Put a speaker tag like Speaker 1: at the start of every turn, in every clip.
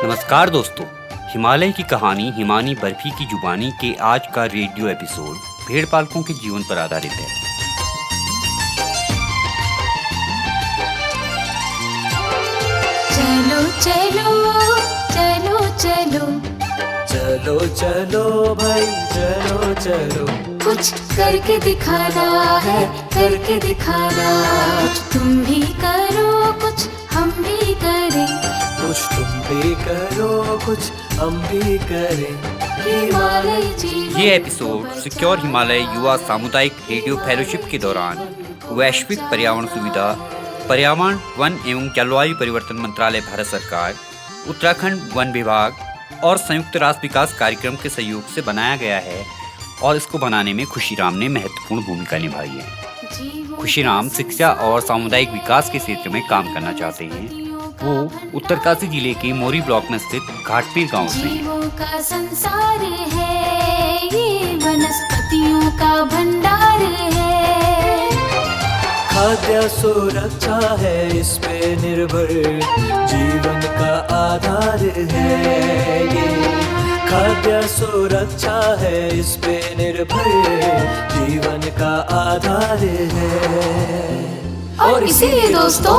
Speaker 1: नमस्कार दोस्तों, हिमालय की कहानी हिमानी बर्फी की जुबानी के आज का रेडियो एपिसोड भेड़ पालकों के जीवन पर आधारित है।
Speaker 2: चलो चलो चलो चलो
Speaker 3: चलो चलो भाई चलो चलो,
Speaker 2: कुछ करके दिखाना है, करके दिखाना। कुछ तुम भी करो, कुछ हम भी करें।
Speaker 3: कुछ तुम भी करो, कुछ हम भी करें।
Speaker 2: हिमालय जीवन
Speaker 1: ये एपिसोड सिक्योर हिमालय युवा सामुदायिक रेडियो फेलोशिप के दौरान वैश्विक पर्यावरण सुविधा, पर्यावरण, वन एवं जलवायु परिवर्तन मंत्रालय, भारत सरकार, उत्तराखंड वन विभाग और संयुक्त राष्ट्र विकास कार्यक्रम के सहयोग से बनाया गया है और इसको बनाने में खुशीराम ने महत्वपूर्ण भूमिका निभाई है। खुशीराम शिक्षा और सामुदायिक विकास के क्षेत्र में काम करना चाहते हैं। वो उत्तरकाशी जिले के मोरी ब्लॉक में स्थित घाटपीर गांव से हैं।
Speaker 2: जीवों का संसार है, ये वनस्पतियों का भंडार है।
Speaker 3: खाद्य सुरक्षा है इस पे निर्भर, जीवन का आधार है ये। खाद्य सुरक्षा है इस पे निर्भर, जीवन का आधार है।
Speaker 2: और इसीलिए दोस्तों,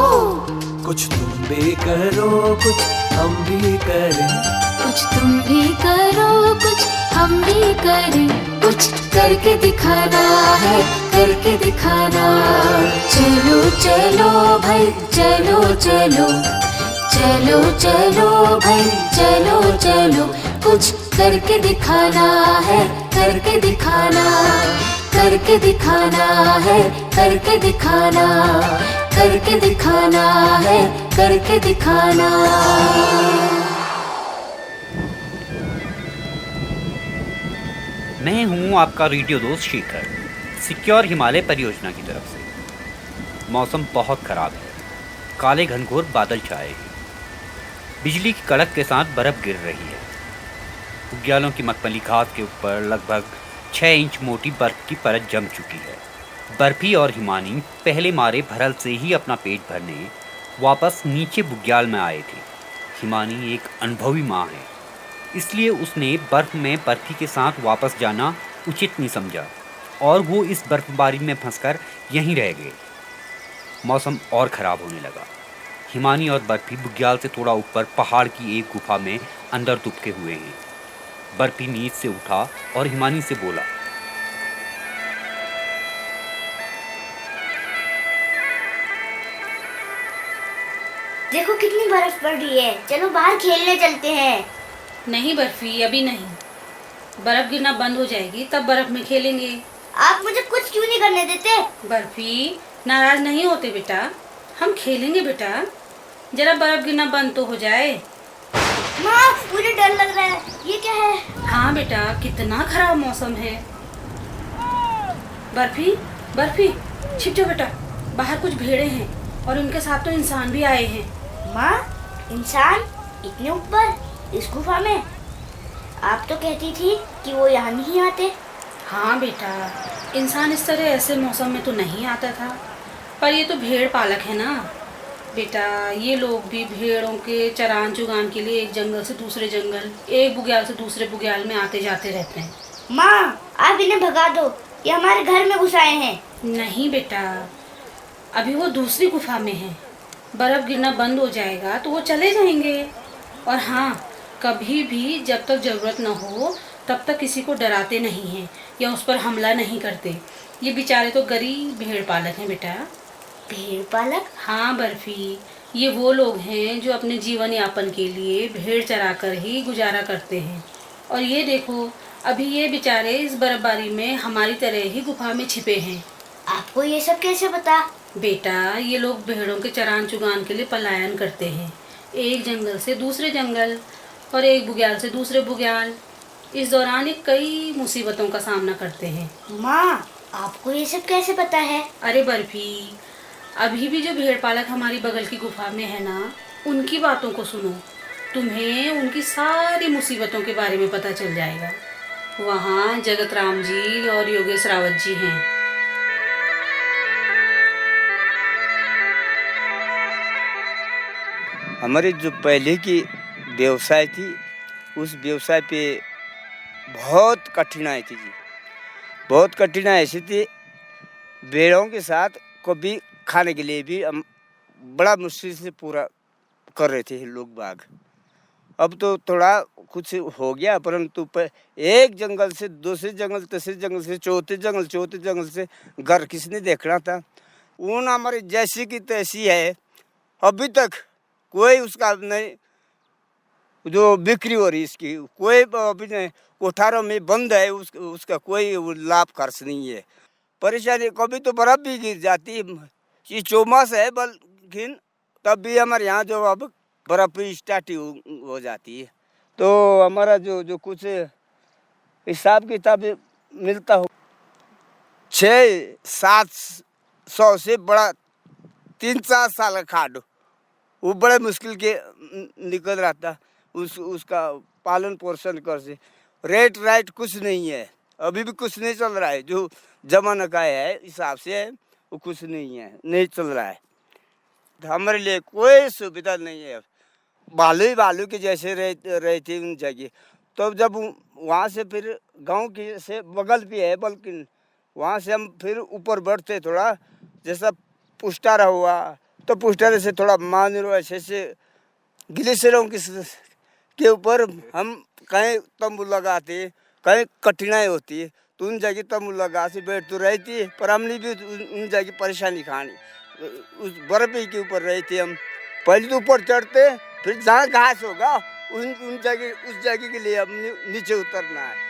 Speaker 3: कुछ तुम भी करो, कुछ हम भी करें।
Speaker 2: कुछ तुम भी करो, कुछ हम भी करें। कुछ करके दिखाना है, करके दिखाना। चलो चलो भाई चलो चलो, चलो चलो भाई चलो चलो। कुछ करके दिखाना है, करके दिखाना। करके दिखाना है, करके दिखाना। करके दिखाना है, करके दिखाना।
Speaker 1: मैं हूं आपका रेडियो दोस्त शेखर, सिक्योर हिमालय परियोजना की तरफ से। मौसम बहुत खराब है, काले घनघोर बादल छाए हैं, बिजली की कड़क के साथ बर्फ गिर रही है। बुग्यालों की मखमली घास के ऊपर लगभग 6 इंच मोटी बर्फ की परत जम चुकी है। बर्फी और हिमानी पहले मारे भरल से ही अपना पेट भरने वापस नीचे बुग्याल में आए थे। हिमानी एक अनुभवी माँ है, इसलिए उसने बर्फ में बर्फी के साथ वापस जाना उचित नहीं समझा और वो इस बर्फबारी में फंसकर यहीं रह गए। मौसम और ख़राब होने लगा। हिमानी और बर्फी बुग्याल से थोड़ा ऊपर पहाड़ की एक गुफा में अंदर दुबके हुए हैं। बर्फी नींद से उठा और हिमानी से बोला,
Speaker 4: देखो कितनी बर्फ पड़ रही है, चलो बाहर खेलने चलते हैं।
Speaker 5: नहीं बर्फी, अभी नहीं। बर्फ गिरना बंद हो जाएगी तब बर्फ में खेलेंगे।
Speaker 4: आप मुझे कुछ क्यों नहीं करने देते?
Speaker 5: बर्फी, नाराज नहीं होते बेटा, हम खेलेंगे बेटा। जरा बर्फ गिरना बंद तो हो जाए।
Speaker 4: माँ, मुझे डर लग रहा है, ये क्या है?
Speaker 5: हाँ बेटा, कितना खराब मौसम है। बर्फी बर्फी, छिप जाओ बेटा, बाहर कुछ भेड़े हैं और उनके साथ तो इंसान भी आए हैं।
Speaker 4: माँ, इंसान इतने ऊपर इस गुफा में? आप तो कहती थी कि वो यहाँ नहीं आते।
Speaker 5: हाँ बेटा, इंसान इस तरह ऐसे मौसम में तो नहीं आता था, पर ये तो भेड़ पालक है ना बेटा। ये लोग भी भेड़ों के चरान चुगान के लिए एक जंगल से दूसरे जंगल, एक बुग्याल से दूसरे बुग्याल में आते जाते रहते हैं।
Speaker 4: माँ, आप इन्हें भगा दो, ये हमारे घर में घुस आए हैं।
Speaker 5: नहीं बेटा, अभी वो दूसरी गुफा में है। बर्फ़ गिरना बंद हो जाएगा तो वो चले जाएंगे। और हाँ, कभी भी जब तक ज़रूरत न हो तब तक किसी को डराते नहीं हैं या उस पर हमला नहीं करते। ये बेचारे तो गरीब भेड़ पालक हैं बेटा।
Speaker 4: भेड़ पालक?
Speaker 5: हाँ बर्फी, ये वो लोग हैं जो अपने जीवन यापन के लिए भेड़ चराकर ही गुजारा करते हैं। और ये देखो, अभी ये बेचारे इस बर्फबारी में हमारी तरह ही गुफा में छिपे हैं।
Speaker 4: आपको ये सब कैसे पता?
Speaker 5: बेटा, ये लोग भेड़ों के चरान चुगान के लिए पलायन करते हैं, एक जंगल से दूसरे जंगल और एक बुग्याल से दूसरे बुग्याल। इस दौरान ये कई मुसीबतों का सामना करते हैं।
Speaker 4: माँ, आपको ये सब कैसे पता है?
Speaker 5: अरे बर्फी, अभी भी जो भेड़ पालक हमारी बगल की गुफा में है ना, उनकी बातों को सुनो, तुम्हें उनकी सारी मुसीबतों के बारे में पता चल जाएगा। वहाँ जगत राम जी और योगेश रावत जी हैं।
Speaker 6: हमारे जो पहले की व्यवसाय थी, उस व्यवसाय पे बहुत कठिनाई थी जी। बहुत कठिनाई ऐसी थी, भेड़ों के साथ कभी खाने के लिए भी हम बड़ा मुश्किल से पूरा कर रहे थे लोग बाग। अब तो थोड़ा कुछ हो गया, परंतु एक जंगल से दूसरे जंगल, तीसरे जंगल से चौथे जंगल से घर किसने देखना था। ऊन हमारी जैसी की तैसी है, अभी तक कोई उसका नहीं, जो बिक्री हो रही इसकी कोई अभी नहीं, कोठारों में बंद है, उसका कोई लाभ खर्च नहीं है। परेशानी कभी तो बर्फ भी गिर जाती है, ये चौमास है बल्कि तब भी हमारे यहाँ जो अब बर्फ स्टार्ट हो जाती है, तो हमारा जो कुछ हिसाब किताब मिलता हो 600-700 से बड़ा 3-4 साल का खाड वो बड़े मुश्किल के निकल रहा था। उसका पालन पोषण कर से रेट राइट कुछ नहीं है, अभी भी कुछ नहीं चल रहा है, जो जमाना का है हिसाब से वो कुछ नहीं है, नहीं चल रहा है। हमारे लिए कोई सुविधा नहीं है, बालू के जैसे रहे थे उन जगह। तो जब वहाँ से फिर गांव की से बगल भी है, बल्कि वहाँ से हम फिर ऊपर बढ़ते थोड़ा, जैसा पुष्टारा हुआ तो पुष्टारे से थोड़ा मानरो ऐसे ग्लेशियरों के ऊपर हम कहीं तंबू लगाते, कहीं कठिनाई होती है तो उन जगह तंबू लगा से बैठ तो रहती है, पर हमने भी उन जगह परेशानी खानी, उस बर्फ के ऊपर रहते हम। पहले तो ऊपर चढ़ते, फिर जहाँ घास होगा उस जगह के लिए हम नीचे उतरना है।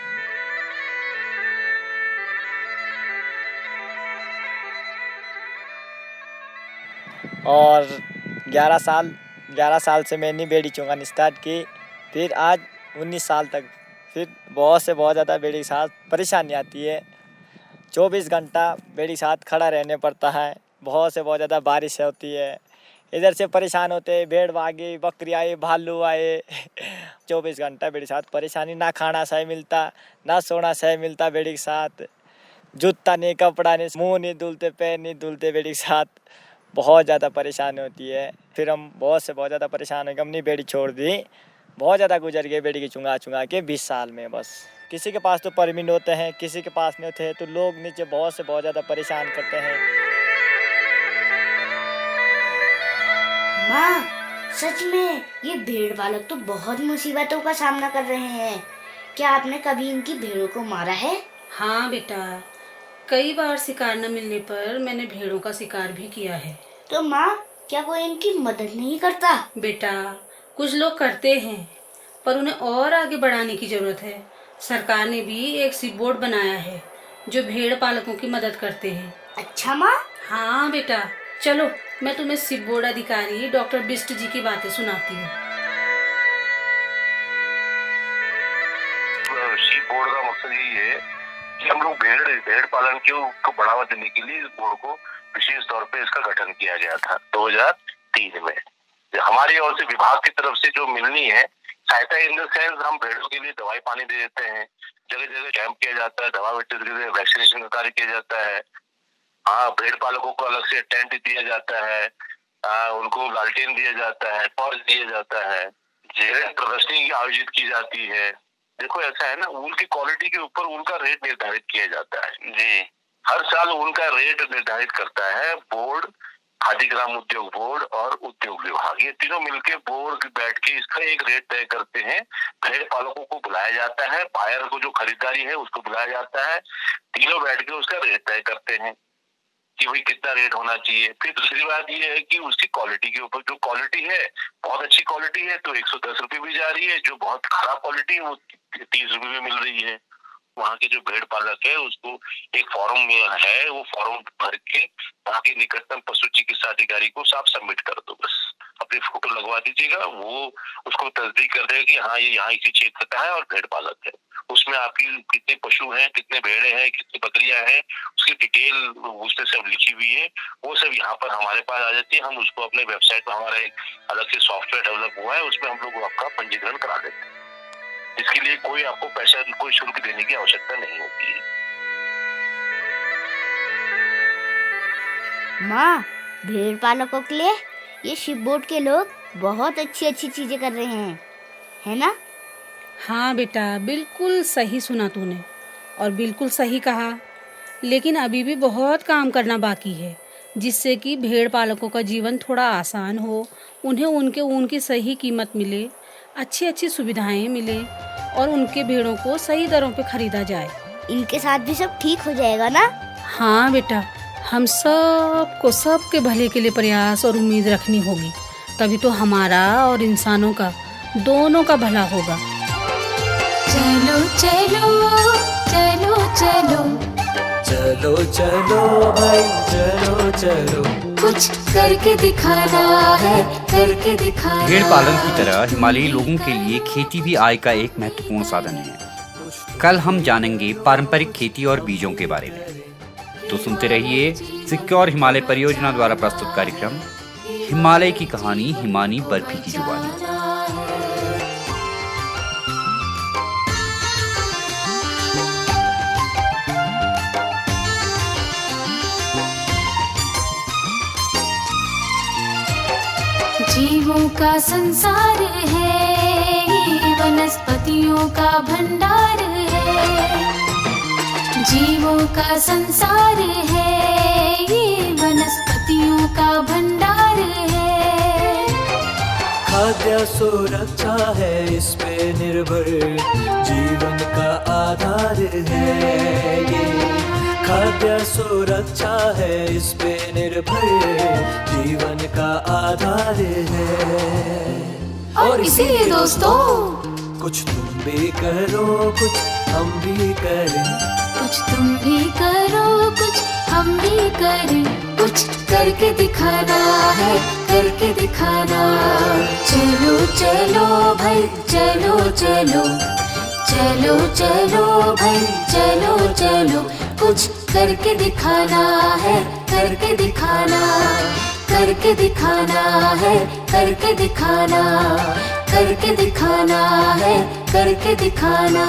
Speaker 7: और 11 साल से मैंने बेड़ी चुंगानी स्टार्ट की, फिर आज 19 साल तक फिर बहुत ज़्यादा बेड़ी के साथ परेशानी आती है। 24 घंटा बेड़ी के साथ खड़ा रहने पड़ता है, बहुत ज़्यादा बारिश होती है, इधर से परेशान होते हैं, भेड़ भागे, बकरी आए, भालू आए 24 घंटा बेड़ी के साथ परेशानी, ना खाना सही मिलता, ना सोना सही मिलता बेड़ी के साथ, जूता नहीं, कपड़ा नहीं, मुँह नहीं धुलते, पैर नहीं धुलते बेड़ी के साथ, बहुत ज़्यादा परेशानी होती है। फिर हम बहुत ज़्यादा परेशान हो गए, हमने बेड़ी छोड़ दी, बहुत ज़्यादा गुजर गए बेड़ी की चुंगा के 20 साल में। बस किसी के पास तो परमिट होते हैं, किसी के पास नहीं होते हैं, तो लोग नीचे बहुत ज़्यादा परेशान करते हैं।
Speaker 4: माँ, सच में ये भेड़ पालक तो बहुत मुसीबतों का सामना कर रहे हैं। क्या आपने कभी इनकी भेड़ों को मारा है?
Speaker 5: हाँ बेटा, कई बार शिकार न मिलने पर मैंने भेड़ों का शिकार भी किया है।
Speaker 4: तो माँ, क्या कोई इनकी मदद नहीं करता?
Speaker 5: बेटा, कुछ लोग करते हैं, पर उन्हें और आगे बढ़ाने की जरूरत है। सरकार ने भी एक शिप बोर्ड बनाया है जो भेड़ पालकों की मदद करते हैं।
Speaker 4: अच्छा माँ?
Speaker 5: हाँ बेटा, चलो मैं तुम्हें शिप बोर्ड अधिकारी डॉक्टर बिष्ट जी की बातें सुनाती हूँ।
Speaker 8: शिप बोर्ड का मकसद यही है कि हम लोग भेड़ पालन को बढ़ावा देने के लिए इस बोर्ड को विशेष तौर पे इसका गठन किया गया था 2003 में। हमारी ओर से विभाग की तरफ से जो मिलनी है सहायता, इन द सेंस हम भेड़ों के लिए दवाई पानी दे देते हैं, जगह जगह कैंप किया जाता है, दवा वैक्सीनेशन का कार्य किया जाता है। हाँ, भेड़ पालकों को अलग से टेंट दिया जाता है, उनको लालटेन दिया जाता है, टॉर्च दिया जाता है, प्रदर्शनी आयोजित की जाती है। देखो ऐसा है ना, ऊन की क्वालिटी के ऊपर उनका रेट निर्धारित किया जाता है जी। हर साल उनका रेट निर्धारित करता है बोर्ड, खादी ग्राम उद्योग बोर्ड और उद्योग विभाग, ये तीनों मिलके बोर्ड बैठ के इसका एक रेट तय करते हैं। भेड़ पालकों को बुलाया जाता है, बायर को जो खरीदारी है उसको बुलाया जाता है, तीनों बैठ के उसका रेट तय करते हैं कि भाई कितना रेट होना चाहिए। फिर दूसरी बात ये है कि उसकी क्वालिटी के ऊपर, जो क्वालिटी है बहुत अच्छी क्वालिटी है तो 110 रुपये भी जा रही है, जो बहुत खराब क्वालिटी है वो 30 रुपये में मिल रही है। वहाँ के जो भेड़ पालक है उसको एक फॉर्म में है, वो फॉर्म भर के वहाँ के निकटतम पशु चिकित्सा अधिकारी को आप सबमिट कर दो, बस अपनी फोटो लगवा दीजिएगा, वो उसको तस्दीक कर देगा कि हाँ ये यहाँ इसी क्षेत्र का है और भेड़ पालक है। उसमें आपकी कितने पशु हैं, कितने भेड़े हैं, कितनी बकरियां हैं, उसकी डिटेल उसमें सब लिखी हुई है, वो सब यहाँ पर हमारे पास आ जाती है। हम उसको अपने वेबसाइट पर, हमारा एक अलग से सॉफ्टवेयर डेवलप हुआ है, उसमें हम लोग आपका पंजीकरण करा देते हैं। इसके लिए कोई आपको पैसा, कोई शुल्क देने की आवश्यकता नहीं होती है।
Speaker 4: माँ, भेड़ पालकों के लिए ये शिप बोर्ड के लोग बहुत अच्छी चीजें कर रहे हैं। है ना?
Speaker 5: हाँ बेटा, बिल्कुल सही सुना तूने और बिल्कुल सही कहा। लेकिन अभी भी बहुत काम करना बाकी है, जिससे कि भेड़ पालकों का जीवन थोड़ा आसान हो, उन्हें उनके ऊन की सही कीमत मिले, अच्छी अच्छी सुविधाएं मिले और उनके भेड़ों को सही दरों पे खरीदा जाए।
Speaker 4: इनके साथ भी सब ठीक हो जाएगा ना?
Speaker 5: हाँ बेटा, हम सबको सबके भले के लिए प्रयास और उम्मीद रखनी होगी, तभी तो हमारा और इंसानों का दोनों का भला होगा।
Speaker 2: चलो चलो चलो चलो
Speaker 3: चलो चलो भाई चलो चलो,
Speaker 2: कुछ करके दिखाना है, करके दिखाना।
Speaker 1: भेड़ पालन की तरह हिमालयी लोगों के लिए खेती भी आय का एक महत्वपूर्ण साधन है। कल हम जानेंगे पारंपरिक खेती और बीजों के बारे में। तो सुनते रहिए सिक्योर हिमालय परियोजना द्वारा प्रस्तुत कार्यक्रम हिमालय की कहानी, हिमानी बर्फी की जुबानी।
Speaker 2: जीवों का संसार है, वनस्पतियों का भंडार है। जीवों का संसार है, ये वनस्पतियों का भंडार है।
Speaker 3: खाद्य सुरक्षा है इस पे निर्भर, जीवन का आधार है ये। खाद्य सुरक्षा है इस पे निर्भर, जीवन का आधार है।
Speaker 2: और इसीलिए दोस्तों,
Speaker 3: कुछ तुम भी करो कुछ हम भी करें,
Speaker 2: कुछ तुम भी करो कुछ हम भी करें, कुछ करके दिखाना है, करके दिखाना। चलो चलो भाई चलो चलो, चलो चलो भाई चलो चलो, कुछ करके दिखाना है, करके दिखाना, करके दिखाना है, करके दिखाना, करके दिखाना है, करके दिखाना।